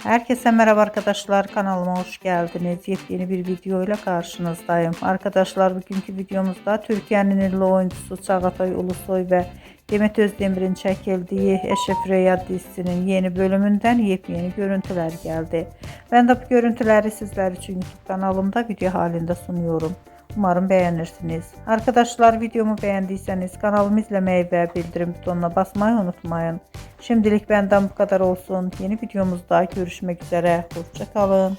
Herkese merhaba arkadaşlar, kanalıma hoş geldiniz. Yepyeni bir video ile karşınızdayım. Arkadaşlar, bugünkü videomuzda Türkiye'nin ünlü oyuncusu Çağatay Ulusoy ve Demet Özdemir'in çekildiği Eşref Rüya dizisinin yeni bölümünden yepyeni görüntüler geldi. Ben de bu görüntüleri sizler için YouTube kanalımda video halinde sunuyorum. Umarım beğenirsiniz. Arkadaşlar, videomu beğendiyseniz kanalımı izlemeyi ve bildirim butonuna basmayı unutmayın. Şimdilik benden bu kadar olsun. Yeni videomuzda görüşmek üzere. Hoşça kalın.